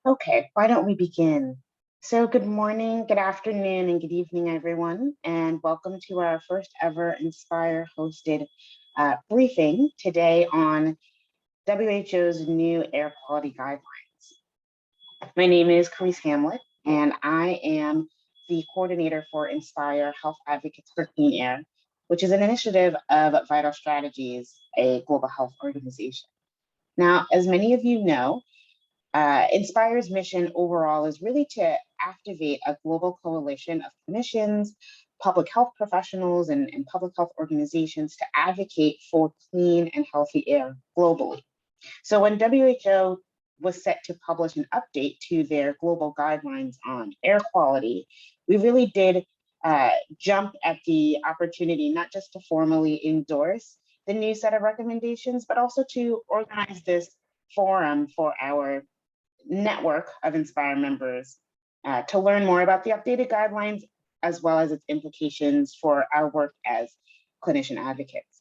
Okay, why don't we begin? So good morning, good afternoon, and good evening, everyone, and welcome to our first ever Inspire hosted briefing today on WHO's new air quality guidelines. My name is Carice Hamlet, and I am the coordinator for Inspire Health Advocates for Clean Air, which is an initiative of Vital Strategies, a global health organization. Now, as many of you know, Inspire's mission overall is really to activate a global coalition of clinicians, public health professionals, and public health organizations to advocate for clean and healthy air globally. So when WHO was set to publish an update to their global guidelines on air quality, we really did jump at the opportunity not just to formally endorse the new set of recommendations, but also to organize this forum for our network of Inspire members to learn more about the updated guidelines, as well as its implications for our work as clinician advocates.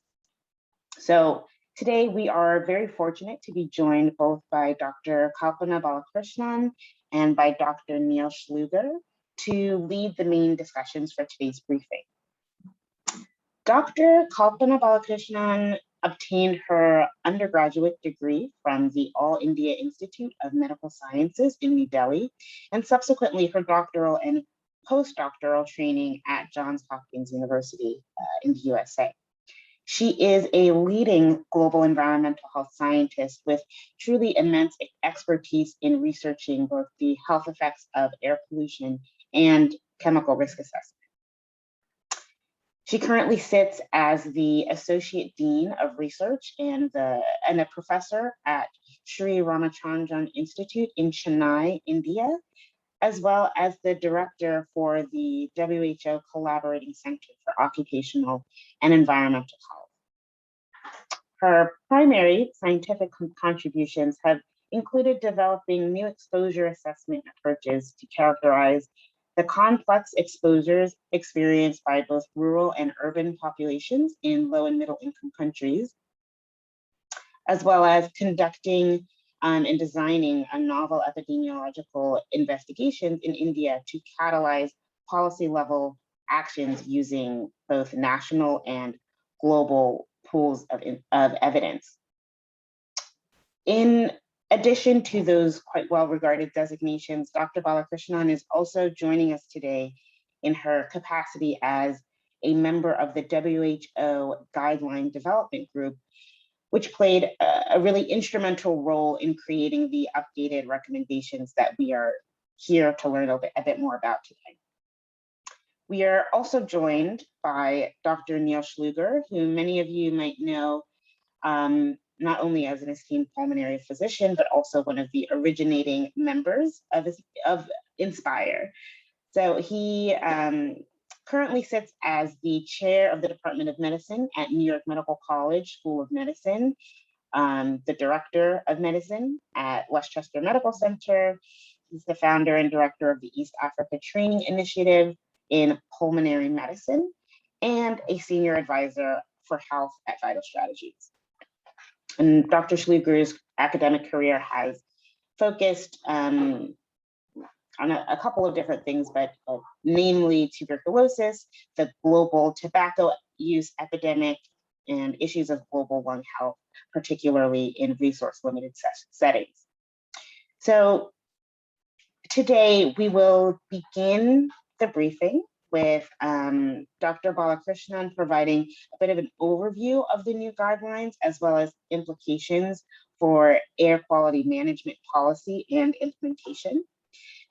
So today we are very fortunate to be joined both by Dr. Kalpana Balakirshnan and by Dr. Neil Schluger to lead the main discussions for today's briefing. Dr. Kalpana Balakirshnan obtained her undergraduate degree from the All India Institute of Medical Sciences in New Delhi, and subsequently her doctoral and postdoctoral training at Johns Hopkins University in the USA. She is a leading global environmental health scientist with truly immense expertise in researching both the health effects of air pollution and chemical risk assessment. She currently sits as the Associate Dean of Research and a professor at Sri Ramachandra Institute in Chennai, India, as well as the director for the WHO Collaborating Center for Occupational and Environmental Health. Her primary scientific contributions have included developing new exposure assessment approaches to characterize the complex exposures experienced by both rural and urban populations in low and middle income countries, as well as conducting and designing a novel epidemiological investigations in India to catalyze policy level actions using both national and global pools of evidence. In addition to those quite well-regarded designations, Dr. Balakirshnan is also joining us today in her capacity as a member of the WHO Guideline Development Group, which played a really instrumental role in creating the updated recommendations that we are here to learn a bit more about today. We are also joined by Dr. Neil Schluger, who many of you might know not only as an esteemed pulmonary physician, but also one of the originating members of Inspire. So he currently sits as the chair of the Department of Medicine at New York Medical College School of Medicine, the director of medicine at Westchester Medical Center. He's the founder and director of the East Africa Training Initiative in Pulmonary Medicine, and a senior advisor for health at Vital Strategies. And Dr. Schluger's academic career has focused on a couple of different things, but namely tuberculosis, the global tobacco use epidemic, and issues of global lung health, particularly in resource-limited settings. So today we will begin the briefing with Dr. Balakirshnan providing a bit of an overview of the new guidelines, as well as implications for air quality management policy and implementation.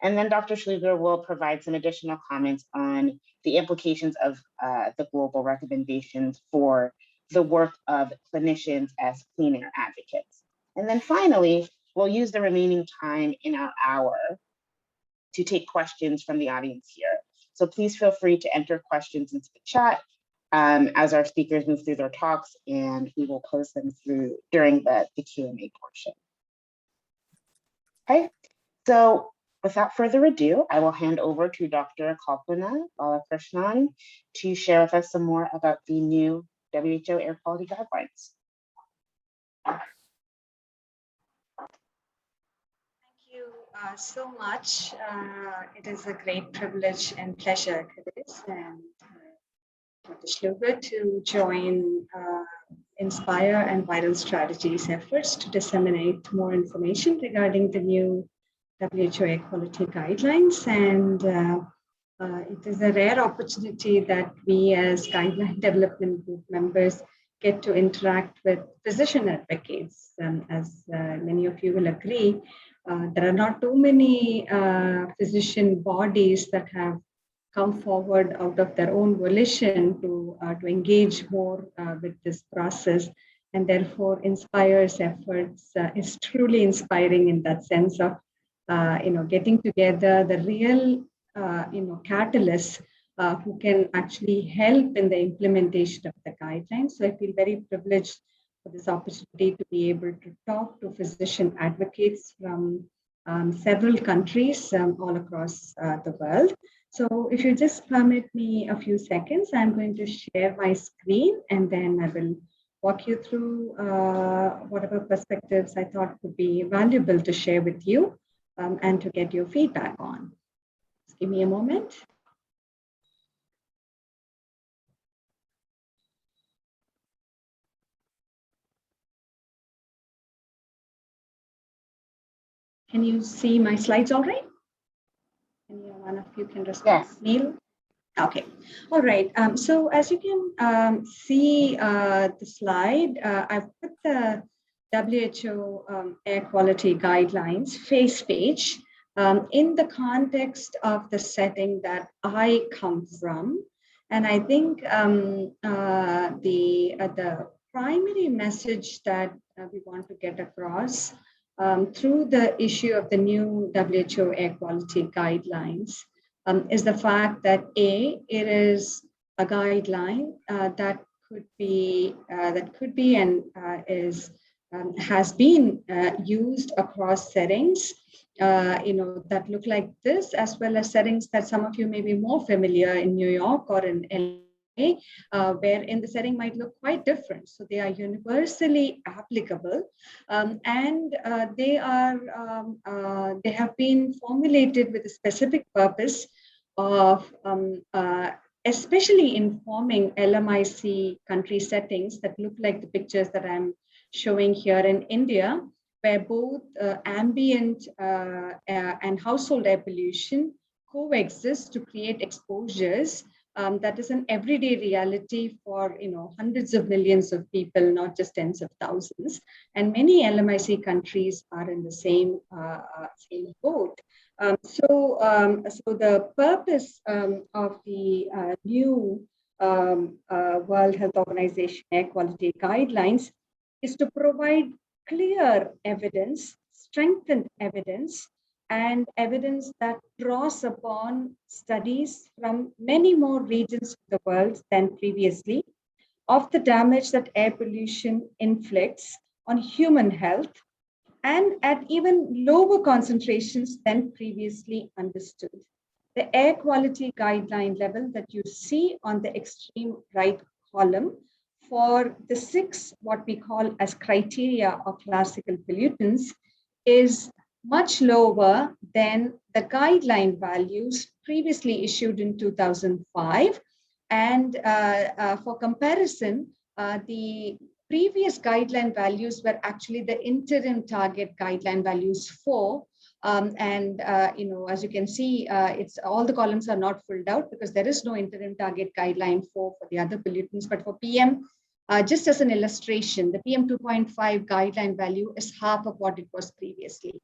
And then Dr. Schluger will provide some additional comments on the implications of the global recommendations for the work of clinicians as clean air advocates. And then finally, we'll use the remaining time in our hour to take questions from the audience here. So please feel free to enter questions into the chat as our speakers move through their talks, and we will post them through during the Q&A portion. Okay, so without further ado, I will hand over to Dr. Kalpana Balakirshnan to share with us some more about the new WHO air quality guidelines. Thank you, so much. It is a great privilege and pleasure, Chris and Dr. Schluber, to join Inspire and Viral Strategies efforts to disseminate more information regarding the new WHO Equality Guidelines. And it is a rare opportunity that we as Guideline Development Group members get to interact with physician advocates. As many of you will agree, there are not too many physician bodies that have come forward out of their own volition to engage more with this process, and therefore Inspire's efforts is truly inspiring in that sense of getting together the real catalysts who can actually help in the implementation of the guidelines. So I feel very privileged for this opportunity to be able to talk to physician advocates from several countries all across the world. So if you just permit me a few seconds, I'm going to share my screen and then I will walk you through whatever perspectives I thought would be valuable to share with you and to get your feedback on. Just give me a moment. Can you see my slides all right? Any one of you can respond? Yes. Neil? Okay, all right. So as you can see the slide, I've put the WHO air quality guidelines face page in the context of the setting that I come from. And I think the primary message that we want to get across through the issue of the new WHO air quality guidelines is the fact that it is a guideline that could be and has been used across settings that look like this, as well as settings that some of you may be more familiar in New York or in LA, wherein the setting might look quite different. So they are universally applicable, and they have been formulated with a specific purpose of especially informing LMIC country settings that look like the pictures that I'm showing here in India, where both ambient and household air pollution coexist to create exposures that is an everyday reality for hundreds of millions of people, not just tens of thousands. And many LMIC countries are in the same boat. So the purpose of the new World Health Organization Air Quality Guidelines is to provide clear evidence, strengthened evidence, and evidence that draws upon studies from many more regions of the world than previously of the damage that air pollution inflicts on human health, and at even lower concentrations than previously understood. The air quality guideline level that you see on the extreme right column for the 6, what we call as criteria of classical pollutants, is much lower than the guideline values previously issued in 2005. And for comparison, the previous guideline values were actually the interim target guideline values 4. As you can see, it's all the columns are not filled out because there is no interim target guideline 4 for the other pollutants. But for PM, just as an illustration, the PM 2.5 guideline value is half of what it was previously.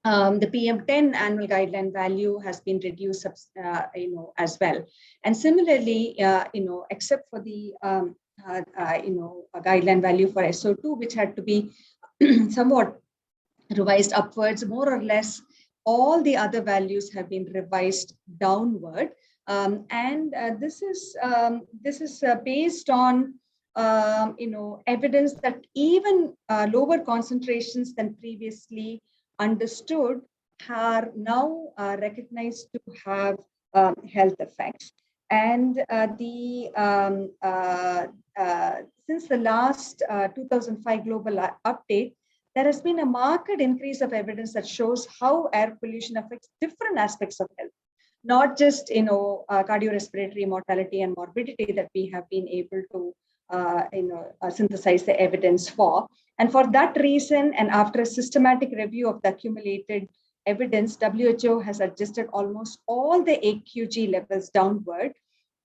The PM10 annual guideline value has been reduced, as well. And similarly, except for the a guideline value for SO2, which had to be somewhat revised upwards, more or less, all the other values have been revised downward. This is based on evidence that even lower concentrations than previously understood are now recognized to have health effects. And since the last 2005 global update, there has been a marked increase of evidence that shows how air pollution affects different aspects of health, not just cardiorespiratory mortality and morbidity that we have been able to synthesize the evidence for. And for that reason, and after a systematic review of the accumulated evidence, WHO has adjusted almost all the AQG levels downward,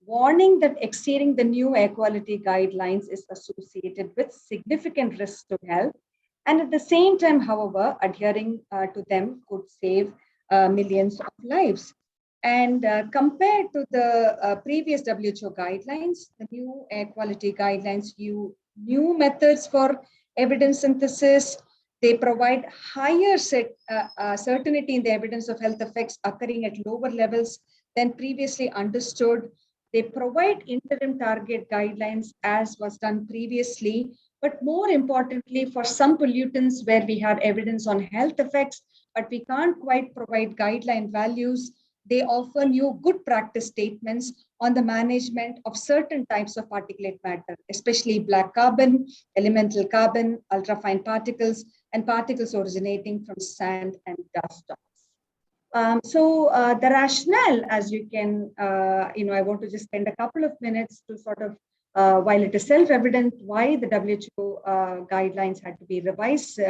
warning that exceeding the new air quality guidelines is associated with significant risks to health. And at the same time, however, adhering to them could save millions of lives. And compared to the previous WHO guidelines, the new air quality guidelines use new methods for evidence synthesis. They provide higher certainty in the evidence of health effects occurring at lower levels than previously understood. They provide interim target guidelines as was done previously, but more importantly, for some pollutants where we have evidence on health effects, but we can't quite provide guideline values, they offer new good practice statements on the management of certain types of particulate matter, especially black carbon, elemental carbon, ultrafine particles, and particles originating from sand and dust storms. The rationale, as you can, I want to just spend a couple of minutes to sort of, while it is self-evident why the WHO guidelines had to be revised,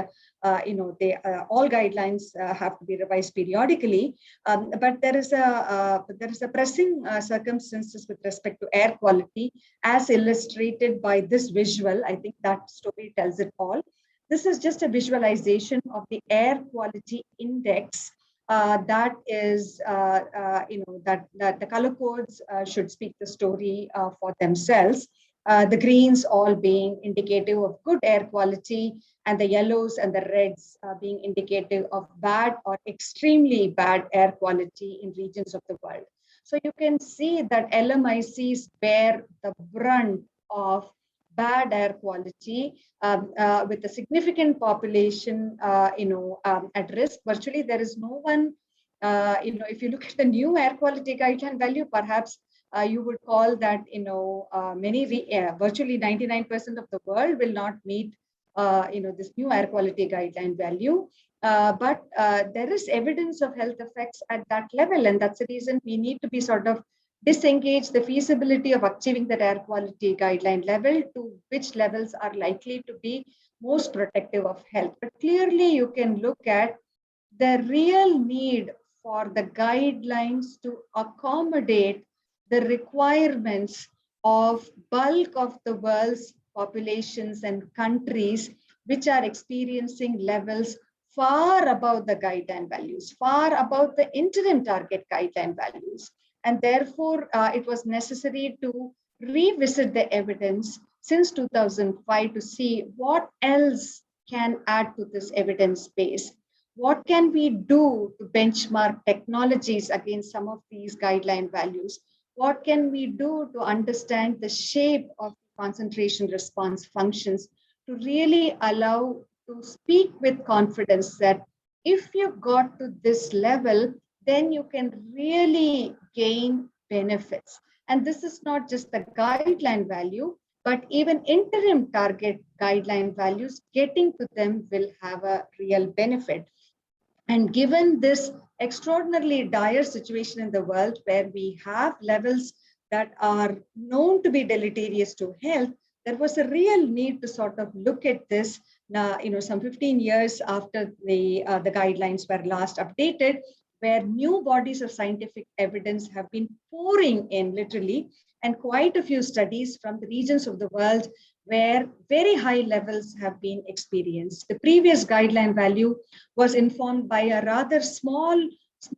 all guidelines have to be revised periodically, but there is a pressing circumstances with respect to air quality, as illustrated by this visual. I think that story tells it all. This is just a visualization of the air quality index. That is, that the color codes should speak the story for themselves. The greens all being indicative of good air quality, and the yellows and the reds being indicative of bad or extremely bad air quality in regions of the world. So you can see that LMICs bear the brunt of bad air quality with a significant population, at risk. Virtually, there is no one, if you look at the new air quality guideline value, perhaps you would call that, virtually 99% of the world will not meet, this new air quality guideline value. But there is evidence of health effects at that level. And that's the reason we need to be sort of disengage the feasibility of achieving that air quality guideline level to which levels are likely to be most protective of health. But clearly you can look at the real need for the guidelines to accommodate the requirements of bulk of the world's populations and countries which are experiencing levels far above the guideline values, far above the interim target guideline values. And therefore, it was necessary to revisit the evidence since 2005 to see what else can add to this evidence base. What can we do to benchmark technologies against some of these guideline values? What can we do to understand the shape of concentration response functions to really allow to speak with confidence that if you got to this level, then you can really gain benefits. And this is not just the guideline value, but even interim target guideline values, getting to them will have a real benefit. And given this extraordinarily dire situation in the world where we have levels that are known to be deleterious to health, there was a real need to sort of look at this now, some 15 years after the guidelines were last updated, where new bodies of scientific evidence have been pouring in literally, and quite a few studies from the regions of the world where very high levels have been experienced. The previous guideline value was informed by a rather small,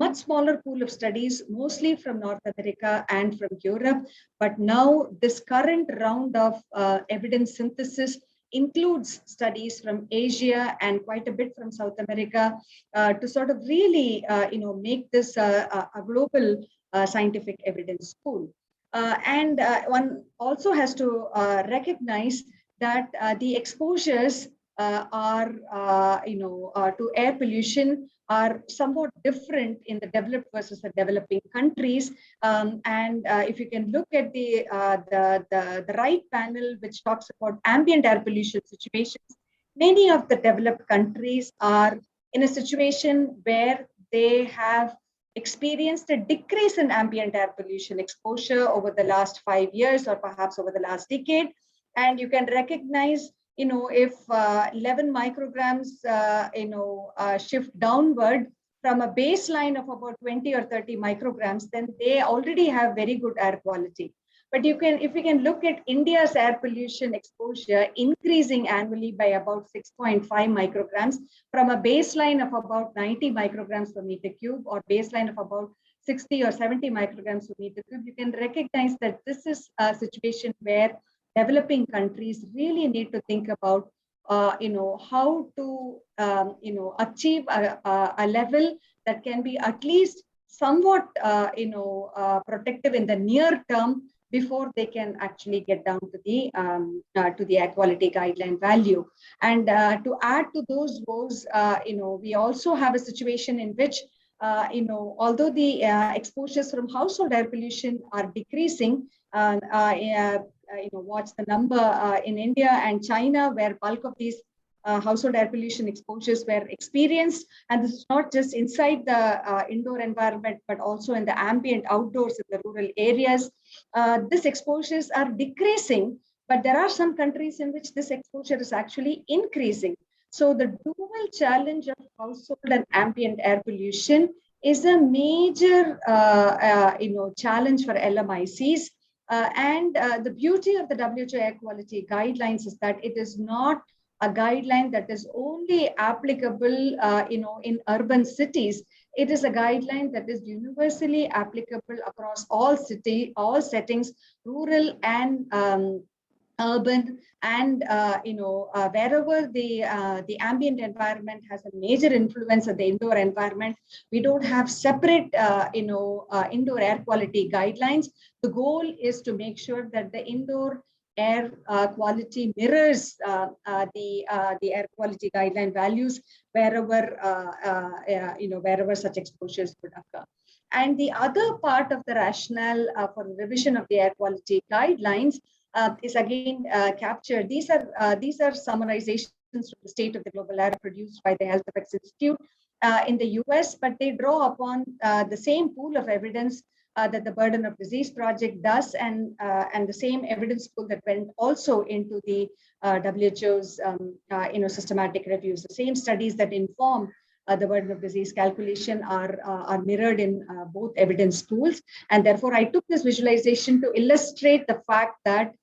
much smaller pool of studies, mostly from North America and from Europe. But now this current round of evidence synthesis includes studies from Asia and quite a bit from South America to sort of really, make this a global scientific evidence pool. And one also has to recognize that the exposures to air pollution are somewhat different in the developed versus the developing countries. And if you can look at the right panel, which talks about ambient air pollution situations, many of the developed countries are in a situation where they have experienced a decrease in ambient air pollution exposure over the last 5 years or perhaps over the last decade. And you can recognize, if 11 micrograms, shift downward from a baseline of about 20 or 30 micrograms, then they already have very good air quality. But if we can look at India's air pollution exposure increasing annually by about 6.5 micrograms from a baseline of about 90 micrograms per meter cube or baseline of about 60 or 70 micrograms per meter cube, you can recognize that this is a situation where developing countries really need to think about how to achieve a level that can be at least somewhat protective in the near term before they can actually get down to the air quality guideline value. And to add to those woes, we also have a situation in which although the exposures from household air pollution are decreasing, watch the number in India and China, where bulk of these household air pollution exposures were experienced. And this is not just inside the indoor environment, but also in the ambient outdoors in the rural areas. These exposures are decreasing, but there are some countries in which this exposure is actually increasing. So the dual challenge of household and ambient air pollution is a major challenge for LMICs. And the beauty of the WHO air quality guidelines is that it is not a guideline that is only applicable in urban cities. It is a guideline that is universally applicable across all settings, rural and urban, and wherever the ambient environment has a major influence on the indoor environment, we don't have separate indoor air quality guidelines. The goal is to make sure that the indoor air quality mirrors the air quality guideline values wherever wherever such exposures would occur. And the other part of the rationale for the revision of the air quality guidelines is again captured. These are summarizations from the State of the Global Air produced by the Health Effects Institute in the US, but they draw upon the same pool of evidence that the Burden of Disease Project does, and the same evidence pool that went also into the WHO's systematic reviews. The same studies that inform the burden of disease calculation are mirrored in both evidence pools. And therefore, I took this visualization to illustrate the fact that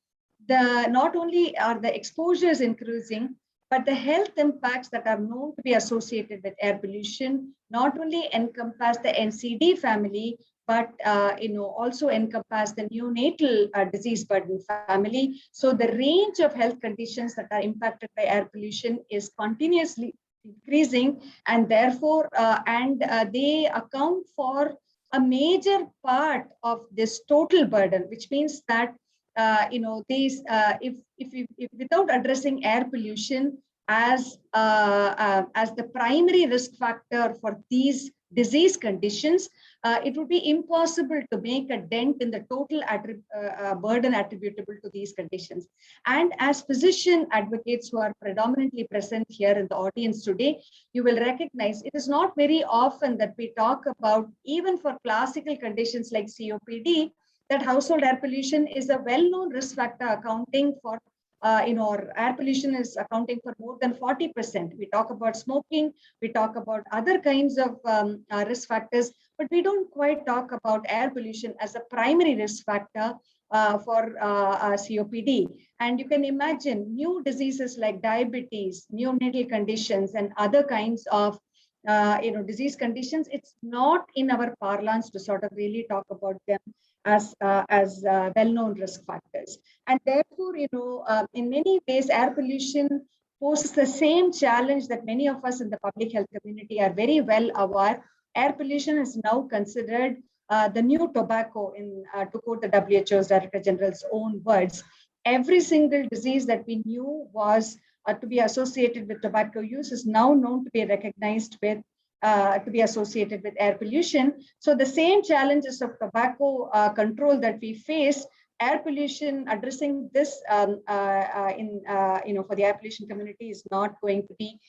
not only are the exposures increasing, but the health impacts that are known to be associated with air pollution not only encompass the NCD family, but also encompass the neonatal disease burden family. So the range of health conditions that are impacted by air pollution is continuously increasing, and therefore, they account for a major part of this total burden, which means that if without addressing air pollution as the primary risk factor for these disease conditions, it would be impossible to make a dent in the total burden attributable to these conditions. And as physician advocates who are predominantly present here in the audience today, you will recognize it is not very often that we talk about, even for classical conditions like COPD, that household air pollution is a well-known risk factor accounting for air pollution is accounting for more than 40%. We talk about smoking, we talk about other kinds of risk factors, but we don't quite talk about air pollution as a primary risk factor for COPD. And you can imagine new diseases like diabetes, neonatal conditions, and other kinds of disease conditions. It's not in our parlance to sort of really talk about them as well-known risk factors. And therefore, in many ways, air pollution poses the same challenge that many of us in the public health community are very well aware. Air pollution is now considered the new tobacco, to quote the WHO's Director General's own words. Every single disease that we knew was to be associated with tobacco use is now known to be recognized with to be associated with air pollution. So the same challenges of tobacco control that we face air pollution, addressing this for the air pollution community is not going to be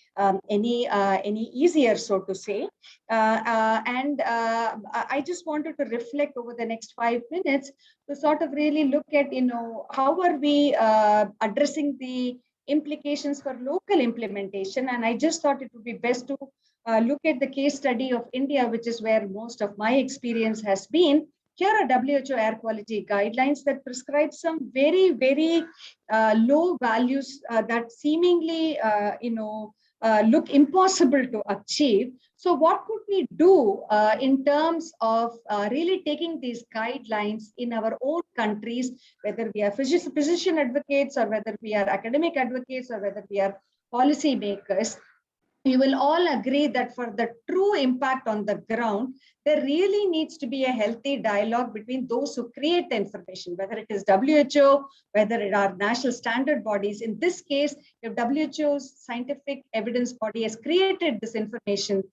any easier, so to say. I just wanted to reflect over the next 5 minutes to sort of really look at, how are we addressing the implications for local implementation. And I just thought it would be best to look at the case study of India, which is where most of my experience has been. Here are WHO air quality guidelines that prescribe some very, very low values that seemingly, look impossible to achieve. So what could we do in terms of really taking these guidelines in our own countries, whether we are physician advocates or whether we are academic advocates or whether we are policy makers? You will all agree that for the true impact on the ground, there really needs to be a healthy dialogue between those who create the information, whether it is WHO, whether it are national standard bodies. In this case, if WHO's scientific evidence body has created this information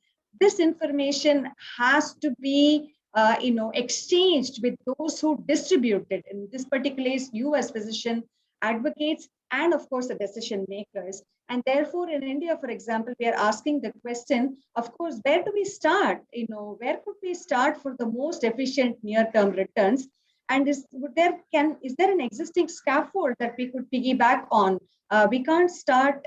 has to be exchanged with those who distribute it. In this particular case, you as physician advocates and of course the decision makers. And therefore in India, for example, we are asking the question, of course, where do we start? Where could we start for the most efficient near-term returns? And is there an existing scaffold that we could piggyback on? We can't start,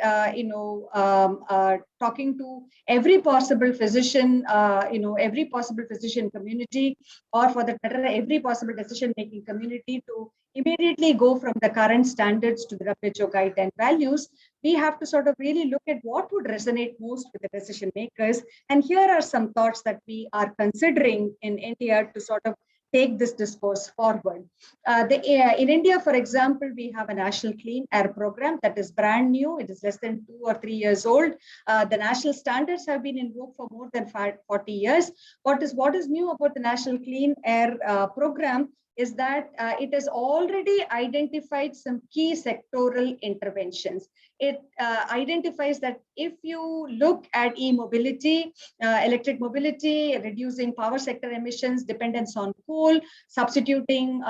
talking to every possible physician, every possible physician community, or for that matter, every possible decision-making community to immediately go from the current standards to the WHO guideline values. We have to sort of really look at what would resonate most with the decision makers. And here are some thoughts that we are considering in India to sort of take this discourse forward. In India, for example, we have a national clean air program that is brand new. It is less than 2 or 3 years old. The national standards have been in vogue for more than 40 years. What is new about the national clean air program is that it has already identified some key sectoral interventions. It identifies that if you look at e-mobility, electric mobility, reducing power sector emissions, dependence on coal, substituting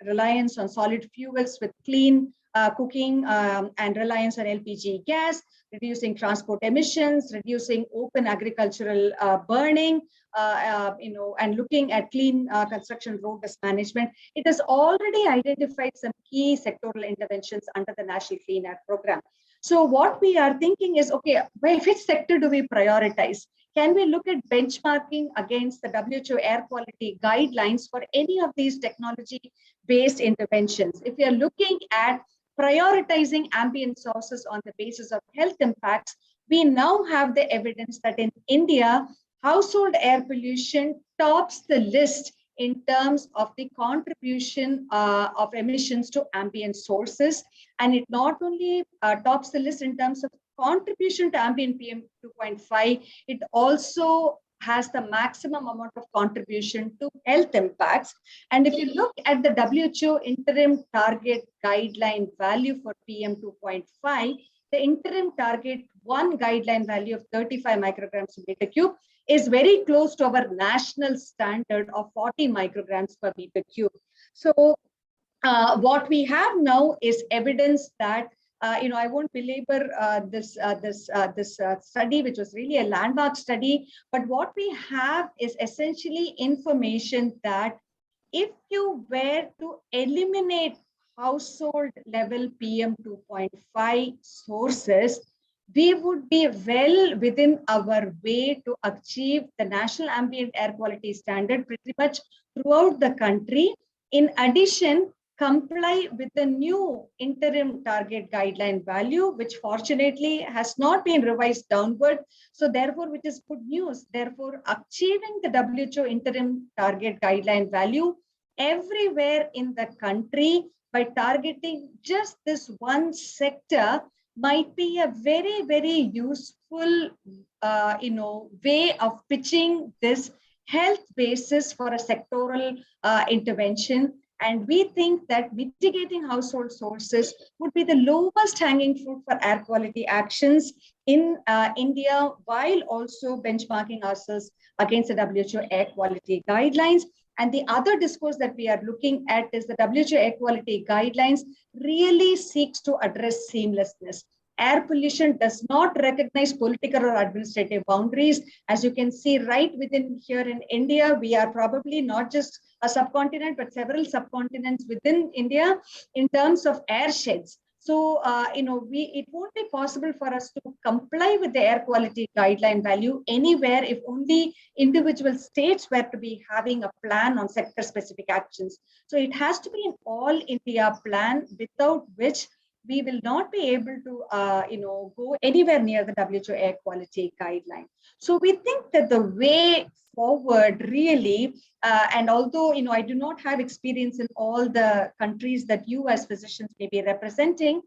reliance on solid fuels with clean cooking and reliance on LPG gas, reducing transport emissions, reducing open agricultural burning, and looking at clean construction road dust management. It has already identified some key sectoral interventions under the National Clean Air Program. So what we are thinking is, okay, which sector do we prioritize? Can we look at benchmarking against the WHO air quality guidelines for any of these technology-based interventions? If we are looking at prioritizing ambient sources on the basis of health impacts, we now have the evidence that in India, household air pollution tops the list in terms of the contribution of emissions to ambient sources. And it not only tops the list in terms of contribution to ambient PM 2.5, it also has the maximum amount of contribution to health impacts. And if you look at the WHO interim target guideline value for PM 2.5, the interim target 1 guideline value of 35 micrograms per meter cube is very close to our national standard of 40 micrograms per meter cube. So what we have now is evidence that I won't belabor this study, which was really a landmark study. But what we have is essentially information that if you were to eliminate household level PM 2.5 sources, we would be well within our way to achieve the national ambient air quality standard pretty much throughout the country. In addition, comply with the new interim target guideline value, which fortunately has not been revised downward. So therefore, which is good news. Therefore, achieving the WHO interim target guideline value everywhere in the country by targeting just this one sector might be a very, very useful way of pitching this health basis for a sectoral intervention. And we think that mitigating household sources would be the lowest hanging fruit for air quality actions in India, while also benchmarking ourselves against the WHO air quality guidelines. And the other discourse that we are looking at is the WHO air quality guidelines really seeks to address seamlessness. Air pollution does not recognize political or administrative boundaries. As you can see right within here in India, we are probably not just a subcontinent, but several subcontinents within India in terms of air sheds. So, it won't be possible for us to comply with the air quality guideline value anywhere if only individual states were to be having a plan on sector specific actions. So it has to be an all India plan, without which we will not be able to, go anywhere near the WHO air quality guideline. So we think that the way forward really, and although, I do not have experience in all the countries that you as physicians may be representing,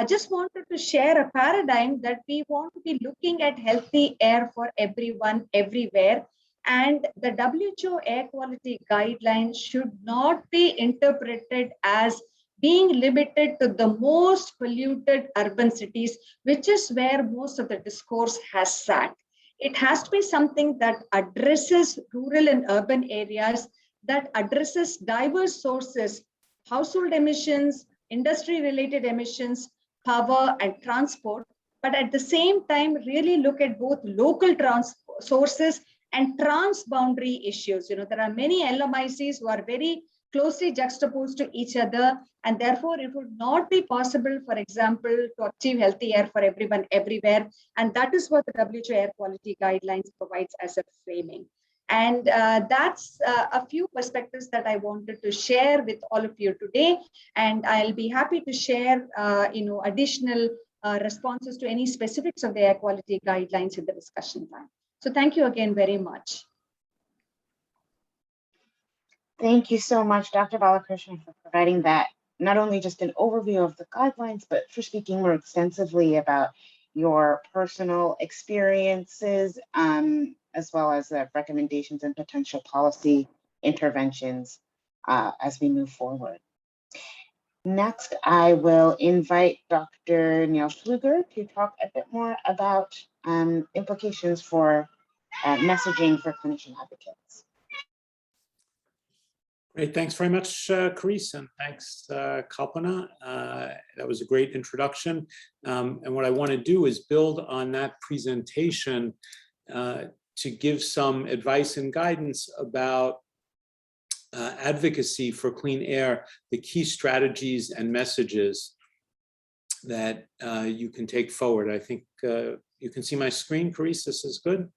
just wanted to share a paradigm that we want to be looking at healthy air for everyone, everywhere. And the WHO air quality guidelines should not be interpreted as being limited to the most polluted urban cities, which is where most of the discourse has sat. It has to be something that addresses rural and urban areas, that addresses diverse sources, household emissions, industry-related emissions, power and transport, but at the same time, really look at both local sources and trans-boundary issues. There are many LMICs who are very closely juxtaposed to each other, and therefore it would not be possible, for example, to achieve healthy air for everyone everywhere. And that is what the WHO air quality guidelines provides as a framing. And that's a few perspectives that I wanted to share with all of you today. And I'll be happy to share, additional responses to any specifics of the air quality guidelines in the discussion time. So thank you again very much. Thank you so much, Dr. Balakirshnan, for providing that, not only just an overview of the guidelines, but for speaking more extensively about your personal experiences, as well as the recommendations and potential policy interventions as we move forward. Next, I will invite Dr. Neil Schluger to talk a bit more about implications for messaging for clinician advocates. Great, thanks very much, Carice, and thanks, Kalpana. That was a great introduction. And what I want to do is build on that presentation to give some advice and guidance about advocacy for clean air, the key strategies and messages that you can take forward. I think you can see my screen, Carice, this is good?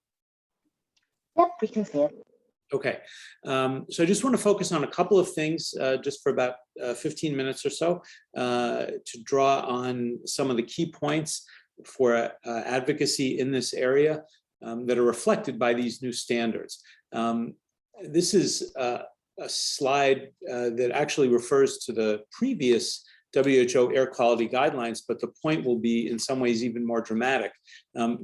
Yep, we can see it. Okay, so I just want to focus on a couple of things just for about 15 minutes or so to draw on some of the key points for advocacy in this area that are reflected by these new standards. This is a slide that actually refers to the previous WHO air quality guidelines, but the point will be in some ways even more dramatic.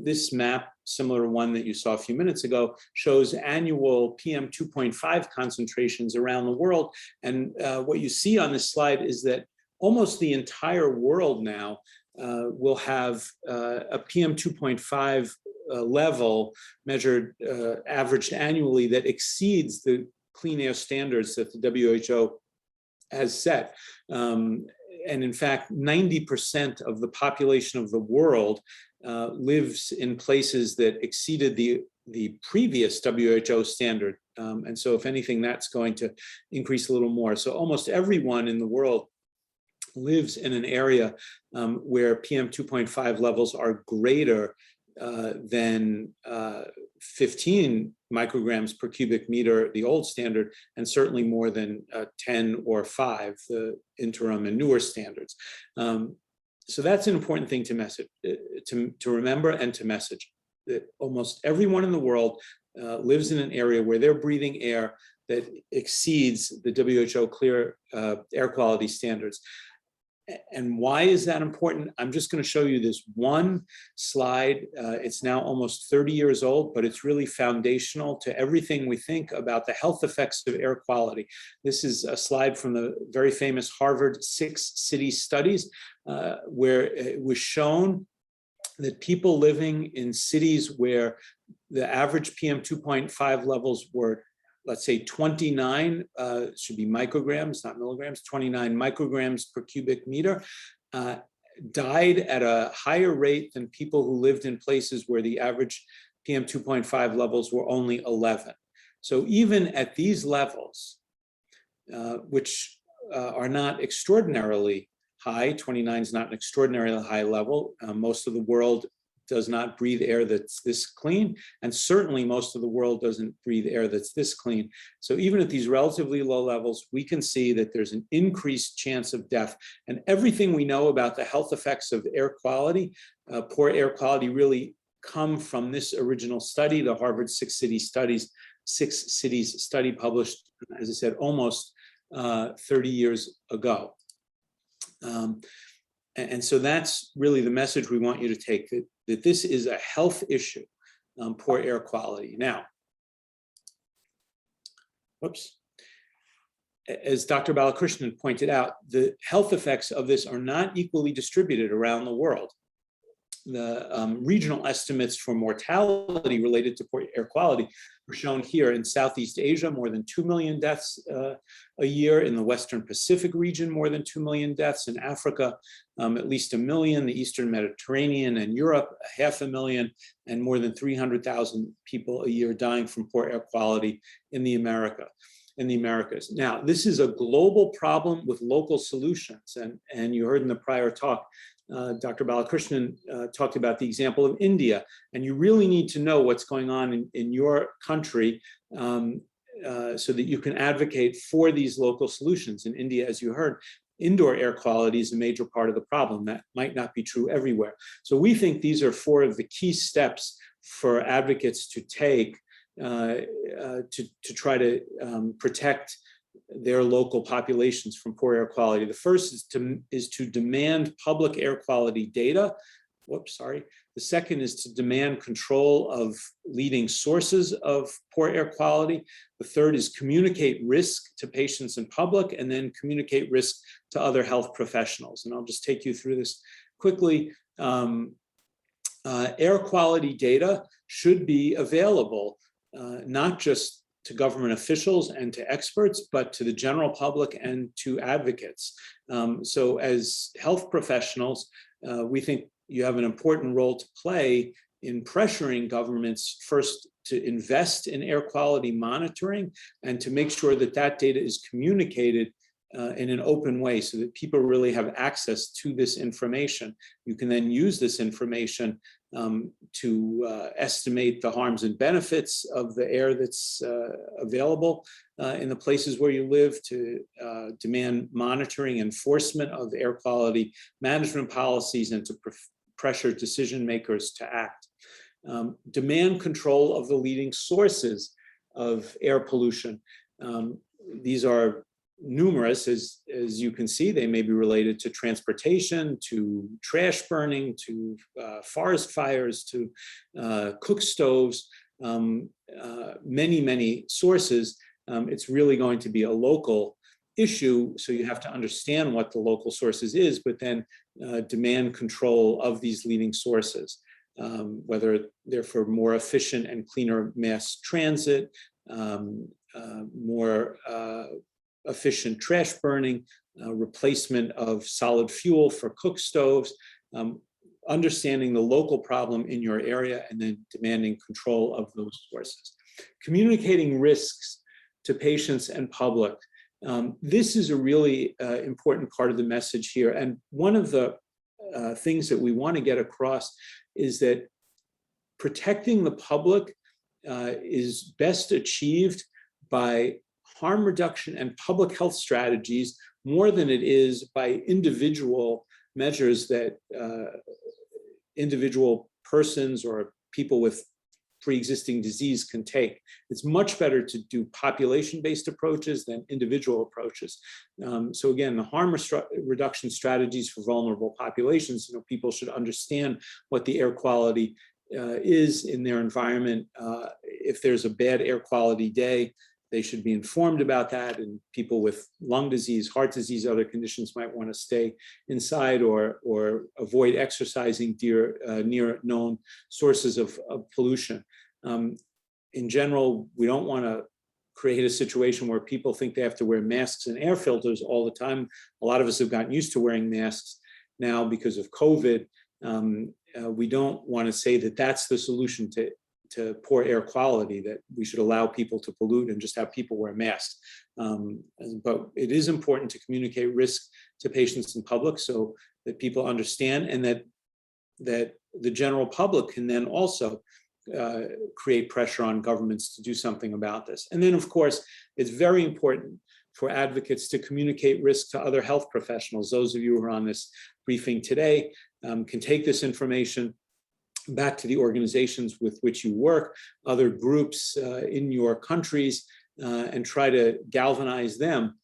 This map, similar to one that you saw a few minutes ago, shows annual PM 2.5 concentrations around the world. And what you see on this slide is that almost the entire world now will have a PM 2.5 level measured, averaged annually, that exceeds the clean air standards that the WHO has set. And in fact, 90% of the population of the world lives in places that exceeded the previous WHO standard. And so if anything, that's going to increase a little more. So almost everyone in the world lives in an area where PM 2.5 levels are greater than 15 micrograms per cubic meter, the old standard, and certainly more than 10 or 5, the interim and newer standards. So that's an important thing to message, to remember and to message, that almost everyone in the world lives in an area where they're breathing air that exceeds the WHO clear air quality standards. And why is that important? I'm just going to show you this one slide. It's now almost 30 years old, but it's really foundational to everything we think about the health effects of air quality. This is a slide from the very famous Harvard 6-city studies, where it was shown that people living in cities where the average PM 2.5 levels were let's say 29, should be micrograms, not milligrams, 29 micrograms per cubic meter, died at a higher rate than people who lived in places where the average PM 2.5 levels were only 11. So even at these levels, which are not extraordinarily high, 29 is not an extraordinarily high level. Most of the world does not breathe air that's this clean, and certainly most of the world doesn't breathe air that's this clean. So even at these relatively low levels, we can see that there's an increased chance of death. And everything we know about the health effects of air quality, poor air quality, really come from this original study, the Harvard six cities study published, as I said, almost 30 years ago. And so that's really the message we want you to take, that this is a health issue, poor air quality. Now, whoops. As Dr. Balakirshnan pointed out, the health effects of this are not equally distributed around the world. The regional estimates for mortality related to poor air quality are shown here. In Southeast Asia, more than 2 million deaths a year. In the Western Pacific region, more than 2 million deaths. In Africa, at least 1 million. The Eastern Mediterranean and Europe, 500,000, and more than 300,000 people a year dying from poor air quality in the Americas. Now, this is a global problem with local solutions. And you heard in the prior talk, Dr. Balakirshnan talked about the example of India, and you really need to know what's going on in your country so that you can advocate for these local solutions. In India, as you heard, indoor air quality is a major part of the problem. That might not be true everywhere. So we think these are 4 of the key steps for advocates to take to try to protect their local populations from poor air quality. The first is to demand public air quality data. The second is to demand control of leading sources of poor air quality. The third is communicate risk to patients and public, and then communicate risk to other health professionals. And I'll just take you through this quickly. Air quality data should be available, not just to government officials and to experts, but to the general public and to advocates. So as health professionals, we think you have an important role to play in pressuring governments first to invest in air quality monitoring and to make sure that that data is communicated in an open way so that people really have access to this information. You can then use this information to estimate the harms and benefits of the air that's available in the places where you live, to demand monitoring, enforcement of air quality management policies, and to pressure decision makers to act. Demand control of the leading sources of air pollution. These are numerous, as you can see. They may be related to transportation, to trash burning, to forest fires, to cook stoves, many, many sources. It's really going to be a local issue, so you have to understand what the local sources is, but then demand control of these leading sources, whether they're for more efficient and cleaner mass transit, more efficient trash burning, replacement of solid fuel for cook stoves, understanding the local problem in your area, and then demanding control of those sources. Communicating risks to patients and public. This is a really important part of the message here. And one of the things that we want to get across is that protecting the public is best achieved by harm reduction and public health strategies more than it is by individual measures that individual persons or people with pre-existing disease can take. It's much better to do population-based approaches than individual approaches. So again, the harm reduction strategies for vulnerable populations, people should understand what the air quality is in their environment. If there's a bad air quality day, they should be informed about that, and people with lung disease, heart disease, other conditions might want to stay inside or avoid exercising near known sources of pollution. In general, we don't want to create a situation where people think they have to wear masks and air filters all the time. A lot of us have gotten used to wearing masks now because of COVID. We don't want to say that that's the solution to poor air quality, that we should allow people to pollute and just have people wear masks. But it is important to communicate risk to patients and public so that people understand, and that the general public can then also create pressure on governments to do something about this. And then, of course, it's very important for advocates to communicate risk to other health professionals. Those of you who are on this briefing today can take this information back to the organizations with which you work, other groups in your countries, and try to galvanize them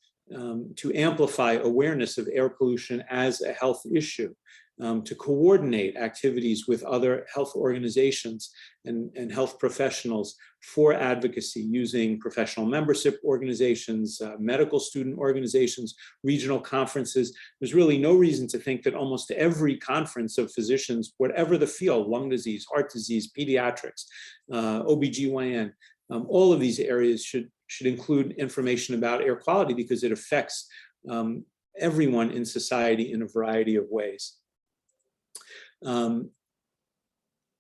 to amplify awareness of air pollution as a health issue, to coordinate activities with other health organizations and health professionals for advocacy using professional membership organizations, medical student organizations, regional conferences. There's really no reason to think that almost every conference of physicians, whatever the field, lung disease, heart disease, pediatrics, OBGYN, all of these areas should include information about air quality, because it affects everyone in society in a variety of ways.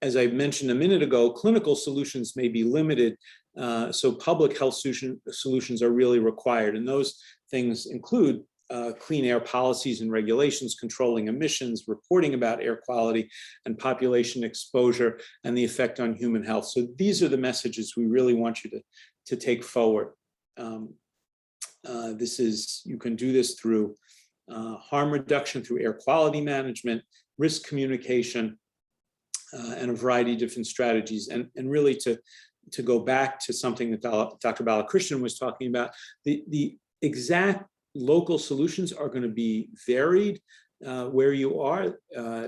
As I mentioned a minute ago, clinical solutions may be limited, so public health solutions are really required. And those things include clean air policies and regulations, controlling emissions, reporting about air quality and population exposure, and the effect on human health. So these are the messages we really want you to take forward. You can do this through harm reduction, through air quality management, risk communication, and a variety of different strategies. And really to go back to something that Dr. Balakirshnan was talking about, the exact local solutions are going to be varied where you are.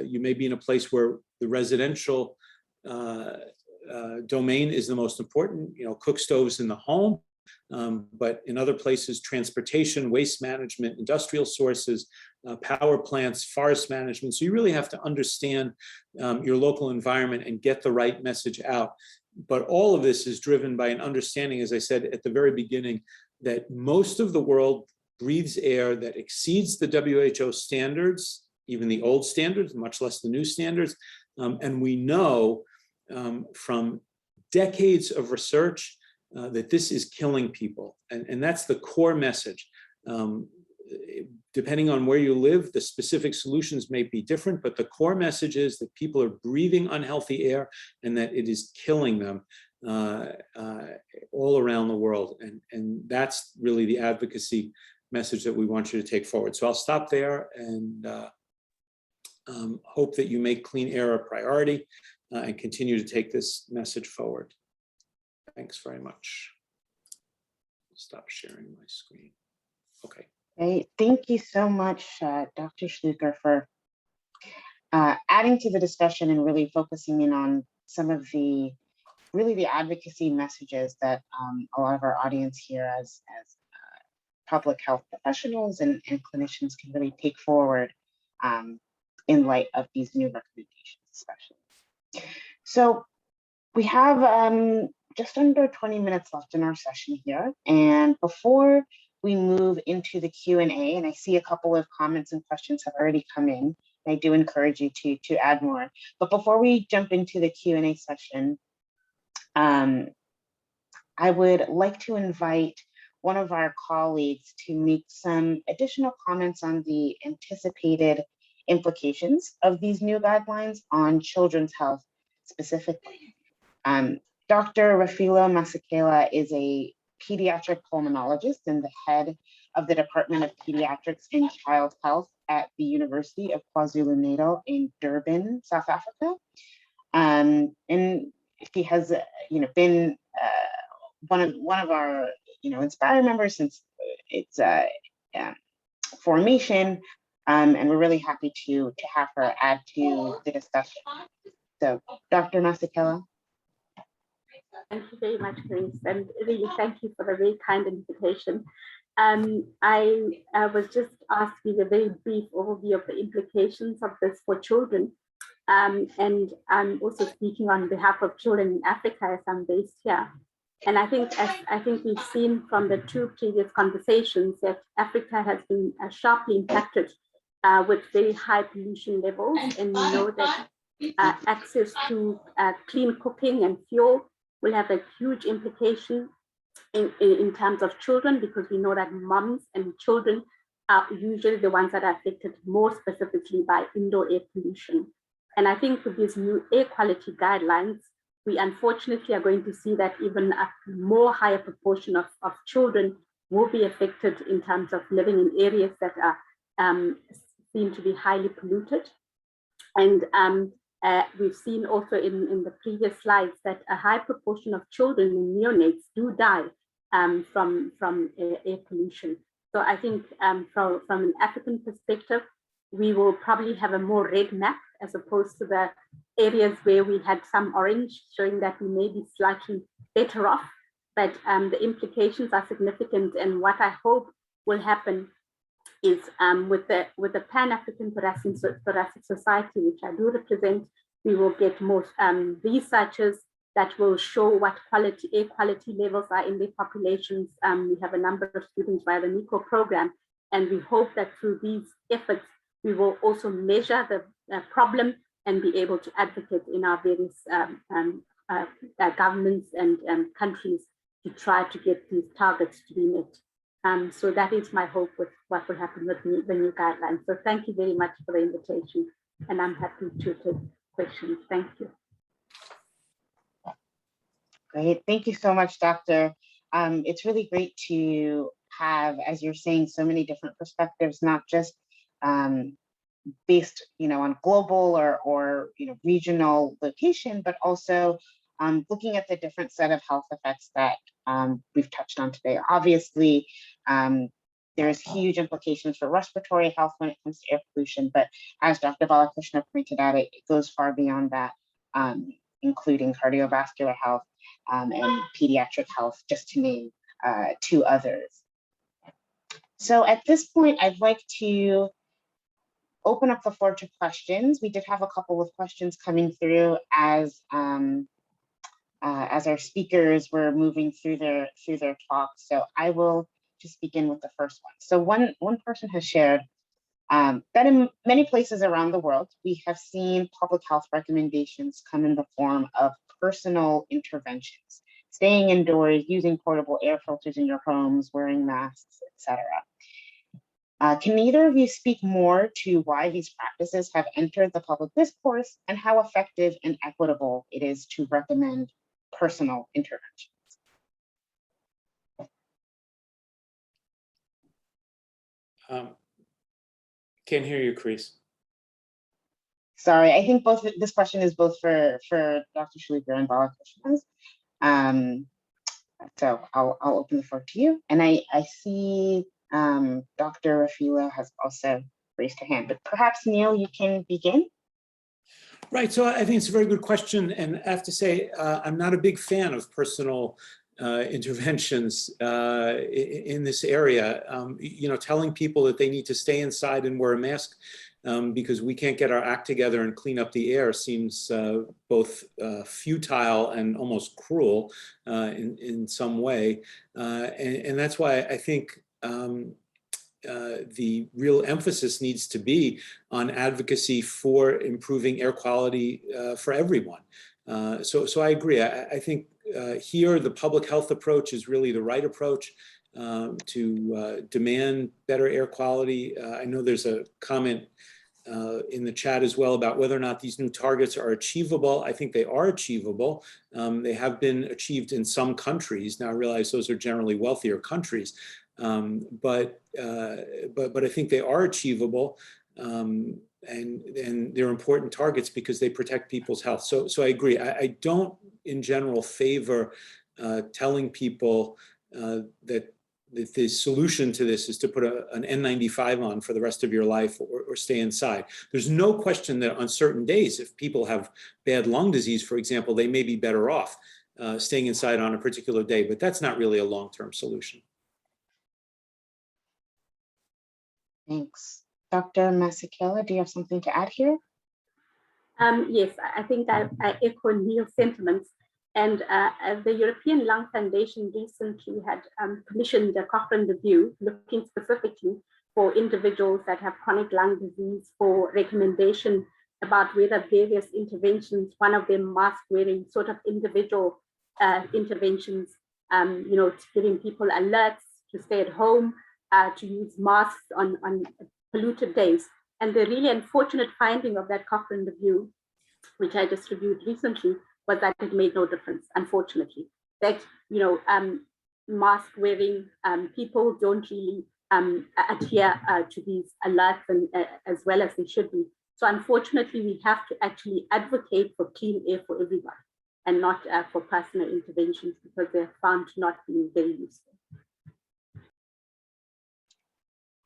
You may be in a place where the residential domain is the most important, cook stoves in the home. But in other places, transportation, waste management, industrial sources, power plants, forest management. So you really have to understand your local environment and get the right message out. But all of this is driven by an understanding, as I said at the very beginning, that most of the world breathes air that exceeds the WHO standards, even the old standards, much less the new standards. And we know from decades of research that this is killing people. And that's the core message. Depending on where you live, the specific solutions may be different, but the core message is that people are breathing unhealthy air and that it is killing them all around the world. And that's really the advocacy message that we want you to take forward. So I'll stop there and hope that you make clean air a priority and continue to take this message forward. Thanks very much. Stop sharing my screen. Okay. Great. Thank you so much, Dr. Schluker, for adding to the discussion and really focusing in on some of the advocacy messages that a lot of our audience here as public health professionals and clinicians can really take forward in light of these new recommendations, especially. So we have just under 20 minutes left in our session here. And before we move into the Q&A, and I see a couple of comments and questions have already come in, I do encourage you to add more. But before we jump into the Q&A session, I would like to invite one of our colleagues to make some additional comments on the anticipated implications of these new guidelines on children's health specifically. Dr. Rafila Masekela is a pediatric pulmonologist and the head of the Department of Pediatrics and Child Health at the University of KwaZulu-Natal in Durban, South Africa. And she has been one of our inspiring members since its formation, and we're really happy to have her add to the discussion. So, Dr. Masekela. Thank you very much, Grace, and really thank you for the very kind invitation. I was just asking a very brief overview of the implications of this for children, and I'm also speaking on behalf of children in Africa as I'm based here. And I think we've seen from the two previous conversations that Africa has been sharply impacted with very high pollution levels, and we know that access to clean cooking and fuel will have a huge implication in terms of children, because we know that moms and children are usually the ones that are affected more specifically by indoor air pollution. And I think with these new air quality guidelines, we unfortunately are going to see that even a more higher proportion of children will be affected in terms of living in areas that are seem to be highly polluted. And we've seen also in the previous slides that a high proportion of children and neonates do die from air pollution. So I think from an African perspective, we will probably have a more red map as opposed to the areas where we had some orange, showing that we may be slightly better off. But the implications are significant, and what I hope will happen is with the Pan-African Thoracic Society, which I do represent, we will get more researchers that will show what air quality levels are in their populations. We have a number of students via the NICO program, and we hope that through these efforts, we will also measure the problem and be able to advocate in our various governments and countries to try to get these targets to be met. So that is my hope with what will happen with the new guidelines. So thank you very much for the invitation, and I'm happy to take questions. Thank you. Great, thank you so much, Doctor. It's really great to have, as you're saying, so many different perspectives, not just based, on global or regional location, but also looking at the different set of health effects that we've touched on today. Obviously, there's huge implications for respiratory health when it comes to air pollution, but as Dr. Balakirshnan pointed out, it goes far beyond that, including cardiovascular health and pediatric health, just to name two others. So at this point, I'd like to open up the floor to questions. We did have a couple of questions coming through as our speakers were moving through their talks. So I will just begin with the first one. So one person has shared that in many places around the world, we have seen public health recommendations come in the form of personal interventions, staying indoors, using portable air filters in your homes, wearing masks, etc. Can either of you speak more to why these practices have entered the public discourse and how effective and equitable it is to recommend personal interventions? Can't hear you, Chris. Sorry, I think this question is both for Dr. Shaliker and Balakirshnan. So I'll open the floor to you. And I see Dr. Rafila has also raised her hand, but perhaps Neil, you can begin. Right, so I think it's a very good question, and I have to say I'm not a big fan of personal interventions in this area. Telling people that they need to stay inside and wear a mask because we can't get our act together and clean up the air seems both futile and almost cruel in some way. And that's why I think the real emphasis needs to be on advocacy for improving air quality for everyone. So I agree. I think here the public health approach is really the right approach to demand better air quality. I know there's a comment in the chat as well about whether or not these new targets are achievable. I think they are achievable. They have been achieved in some countries. Now I realize those are generally wealthier countries, but I think they are achievable, and they're important targets because they protect people's health. So I agree. I don't, in general, favor telling people that the solution to this is to put an N95 on for the rest of your life or stay inside. There's no question that on certain days, if people have bad lung disease, for example, they may be better off staying inside on a particular day, but that's not really a long-term solution. Thanks. Dr. Masekela, do you have something to add here? Yes, I think I echo Neil's sentiments. And the European Lung Foundation recently had commissioned a Cochrane review looking specifically for individuals that have chronic lung disease for recommendation about whether various interventions, one of them mask wearing, sort of individual interventions, giving people alerts to stay at home, to use masks on polluted days. And the really unfortunate finding of that Cochrane review, which I just reviewed recently, was that it made no difference, unfortunately. That, mask wearing people don't really adhere to these alerts and, as well as they should be. So unfortunately, we have to actually advocate for clean air for everyone and not for personal interventions, because they're found to not be very useful.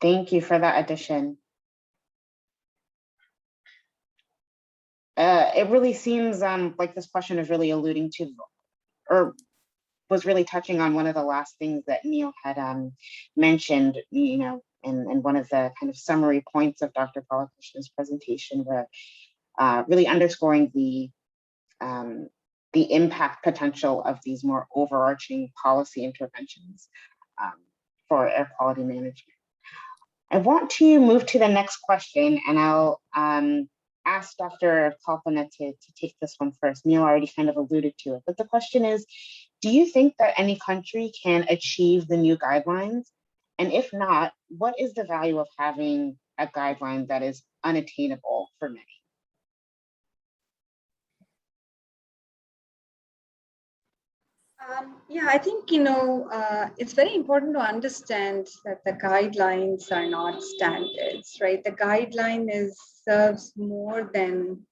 Thank you for that addition. It really seems like this question is really alluding to, or was really touching on one of the last things that Neil had mentioned, in one of the kind of summary points of Dr. Balakirshna's presentation, where really underscoring the impact potential of these more overarching policy interventions for air quality management. I want to move to the next question, and I'll ask Dr. Kalpana to take this one first. Neil already kind of alluded to it, but the question is, do you think that any country can achieve the new guidelines? And if not, what is the value of having a guideline that is unattainable for many? Yeah, I think, it's very important to understand that the guidelines are not standards, right? The guideline serves more than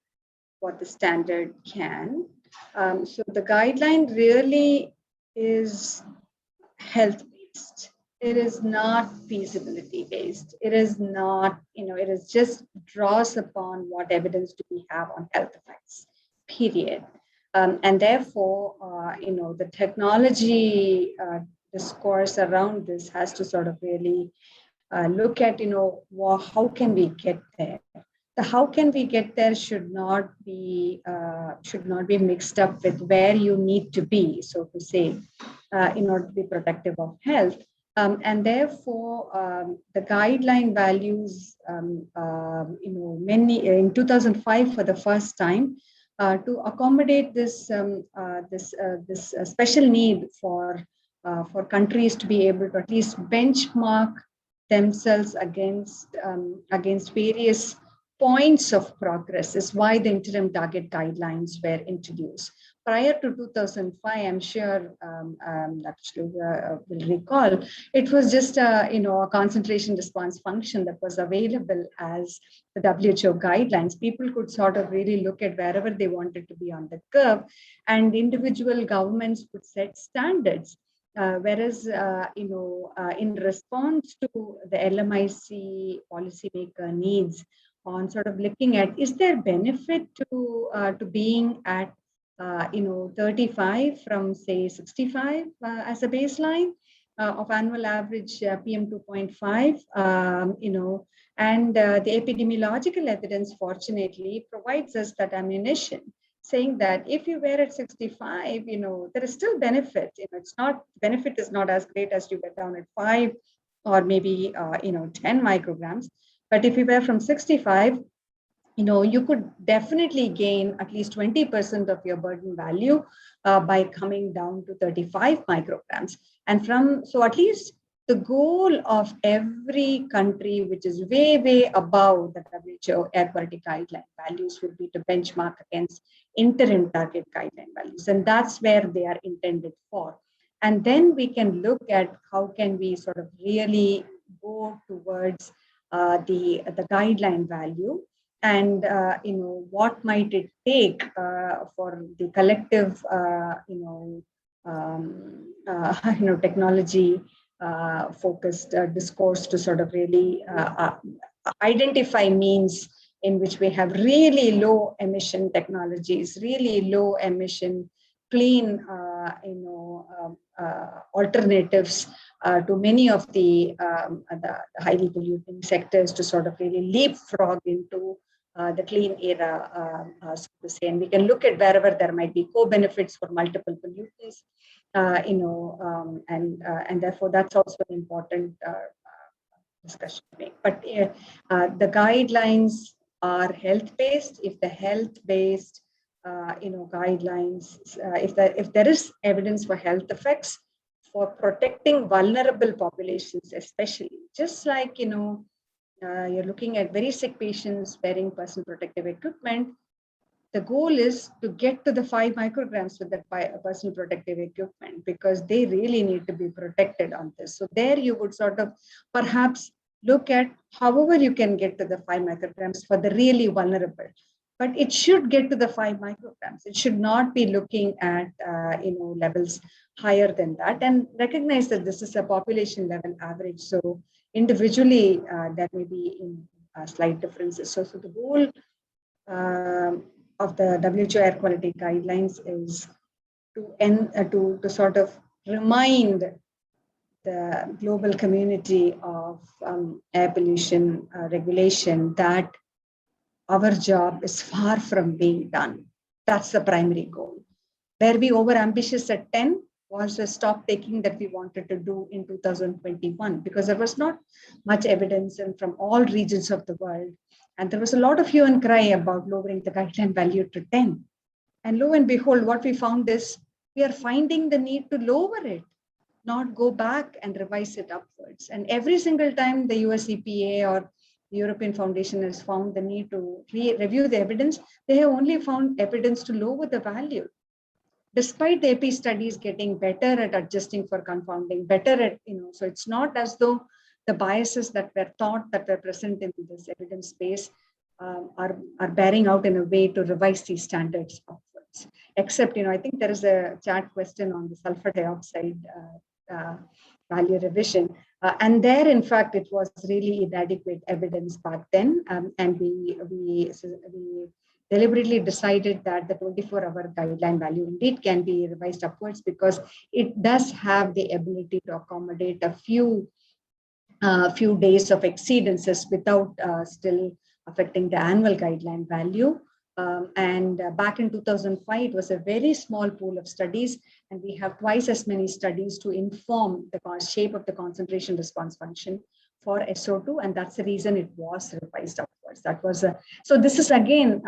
what the standard can. So the guideline really is health-based. It is not feasibility-based. It is not, it is just draws upon what evidence do we have on health effects, period. And therefore, the technology discourse around this has to sort of really look at, how can we get there? The how can we get there should not be mixed up with where you need to be, so to say, in order to be protective of health. And therefore, the guideline values, many in 2005 for the first time, to accommodate this special need for countries to be able to at least benchmark themselves against various points of progress is why the interim target guidelines were introduced. Prior to 2005, I'm sure actually will recall, it was just a concentration response function that was available as the WHO guidelines. People could sort of really look at wherever they wanted to be on the curve, and individual governments could set standards. Whereas, in response to the LMIC policymaker needs on sort of looking at, is there benefit to being at 35 from say 65 as a baseline of annual average PM 2.5, and the epidemiological evidence fortunately provides us that ammunition, saying that if you were at 65, there is still benefit. It's not, benefit is not as great as you get down at 5 or maybe 10 micrograms. But if you were from 65, you could definitely gain at least 20% of your burden value by coming down to 35 micrograms. And so at least the goal of every country, which is way, way above the WHO air quality guideline values, would be to benchmark against interim target guideline values. And that's where they are intended for. And then we can look at how can we sort of really go towards the guideline value, and what might it take for the collective technology focused discourse to sort of really identify means in which we have really low emission technologies, really low emission clean alternatives to many of the highly polluting sectors, to sort of really leapfrog into the clean era, so to say. And we can look at wherever there might be co-benefits for multiple pollutants, and therefore that's also an important discussion to make. But the guidelines are health-based. If the health-based, guidelines, if there is evidence for health effects for protecting vulnerable populations, especially, just like you're looking at very sick patients wearing personal protective equipment. The goal is to get to the 5 micrograms with that personal protective equipment, because they really need to be protected on this. So there you would sort of perhaps look at however you can get to the 5 micrograms for the really vulnerable. But it should get to the 5 micrograms. It should not be looking at levels higher than that, and recognize that this is a population level average. So individually, there may be slight differences. So the goal of the WHO air quality guidelines is to sort of remind the global community of air pollution regulation that our job is far from being done. That's the primary goal. Where we overambitious at 10 was a stock taking that we wanted to do in 2021, because there was not much evidence and from all regions of the world. And there was a lot of hue and cry about lowering the guideline value to 10. And lo and behold, what we found is we are finding the need to lower it, not go back and revise it upwards. And every single time the US EPA or the European Foundation has found the need to review the evidence, they have only found evidence to lower the value. Despite the AP studies getting better at adjusting for confounding, better at, so it's not as though the biases that were thought that were present in this evidence space are bearing out in a way to revise these standards upwards. Except, I think there is a chat question on the sulfur dioxide value revision. And there, in fact, it was really inadequate evidence back then. And we deliberately decided that the 24-hour guideline value indeed can be revised upwards, because it does have the ability to accommodate a few days of exceedances without still affecting the annual guideline value. And back in 2005, it was a very small pool of studies, and we have twice as many studies to inform the shape of the concentration response function for SO2, and that's the reason it was revised upwards. That was so. This is again,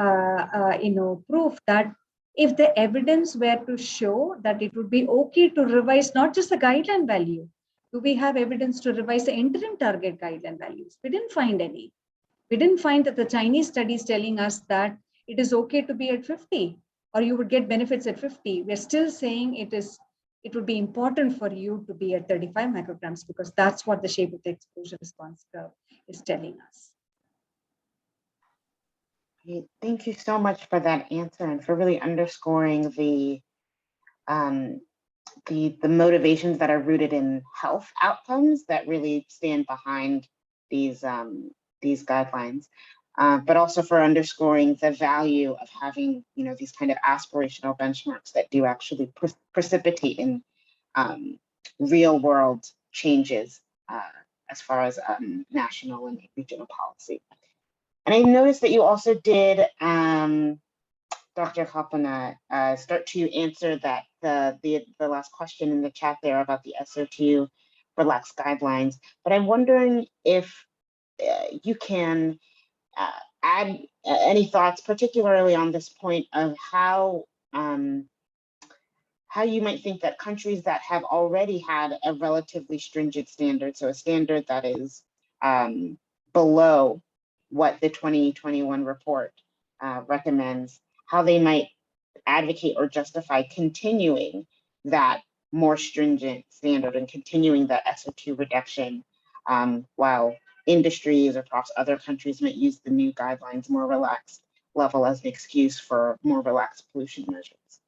proof that if the evidence were to show that it would be okay to revise not just the guideline value, do we have evidence to revise the interim target guideline values? We didn't find any. We didn't find that the Chinese studies telling us that it is okay to be at 50, or you would get benefits at 50. We're still saying it would be important for you to be at 35 micrograms, because that's what the shape of the exposure response curve is telling us. Okay, thank you so much for that answer and for really underscoring the motivations that are rooted in health outcomes that really stand behind these guidelines, but also for underscoring the value of having these kind of aspirational benchmarks that do actually precipitate in real world changes as far as national and regional policy. And I noticed that you also did, Dr. Kalpana, start to answer that the last question in the chat there about the SO2 relaxed guidelines. But I'm wondering if you can add any thoughts, particularly on this point of how you might think that countries that have already had a relatively stringent standard, so a standard that is below what the 2021 report recommends, how they might advocate or justify continuing that more stringent standard and continuing that SO2 reduction, while industries across other countries might use the new guidelines more relaxed level as an excuse for more relaxed pollution measures.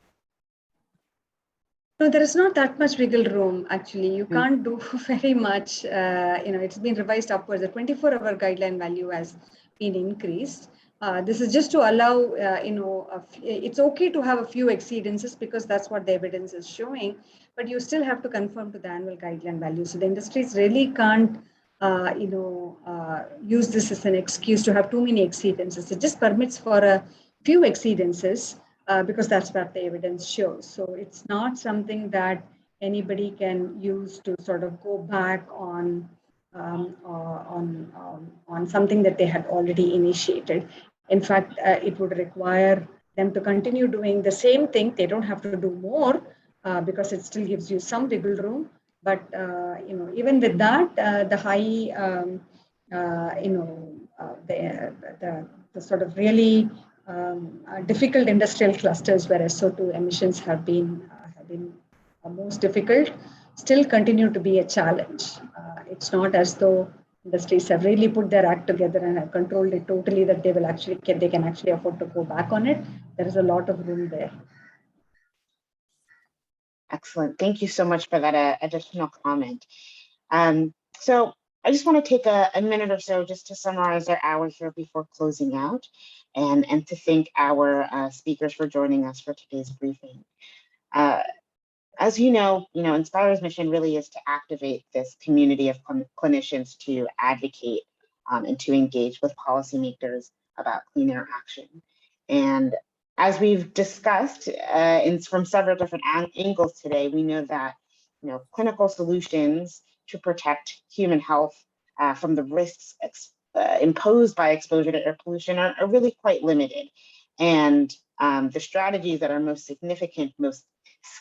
No, there is not that much wiggle room, actually. You can't do very much. It's been revised upwards. The 24-hour guideline value has been increased. This is just to allow, it's okay to have a few exceedances because that's what the evidence is showing, but you still have to conform to the annual guideline value. So the industries really can't use this as an excuse to have too many exceedances. It just permits for a few exceedances because that's what the evidence shows. So it's not something that anybody can use to sort of go back on something that they had already initiated. In fact, it would require them to continue doing the same thing. They don't have to do more because it still gives you some wiggle room. But even with that, the high, the sort of really difficult industrial clusters where SO2 emissions have been most difficult, still continue to be a challenge. It's not as though industries have really put their act together and have controlled it totally that they can actually afford to go back on it. There is a lot of room there. Excellent. Thank you so much for that additional comment. So I just want to take a minute or so just to summarize our hour here before closing out, and to thank our speakers for joining us for today's briefing. As you know, Inspire's mission really is to activate this community of clinicians to advocate and to engage with policymakers about clean air action. And as we've discussed from several different angles today, we know that clinical solutions to protect human health from the risks imposed by exposure to air pollution are really quite limited. And the strategies that are most significant, most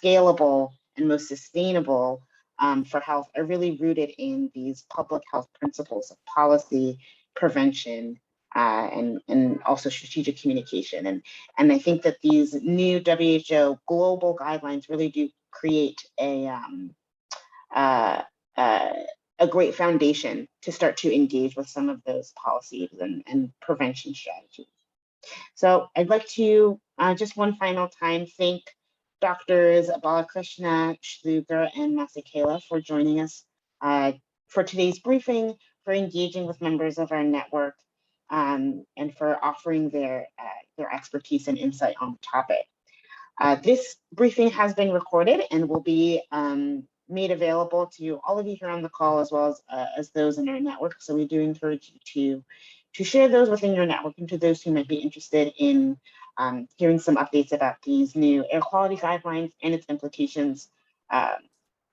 scalable, and most sustainable for health are really rooted in these public health principles of policy, prevention, and also strategic communication. And I think that these new WHO global guidelines really do create a great foundation to start to engage with some of those policies and prevention strategies. So I'd like to just one final time thank Drs. Balakirshnan, Schluger, and Masekela for joining us for today's briefing, for engaging with members of our network, and for offering their expertise and insight on the topic. This briefing has been recorded and will be made available to all of you here on the call, as well as those in our network. So we do encourage you to share those within your network and to those who might be interested in hearing some updates about these new air quality guidelines and its implications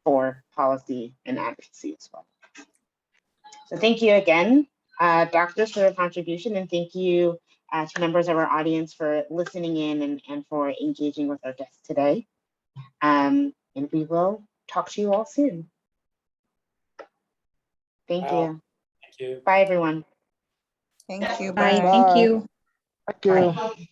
for policy and advocacy as well. So thank you again, doctors, for your contribution, and thank you to members of our audience for listening in and for engaging with our guests today. And we will talk to you all soon. Thank you. Thank you. Bye, everyone. Thank you. Bye. Bye. Thank you. Thank you. Bye.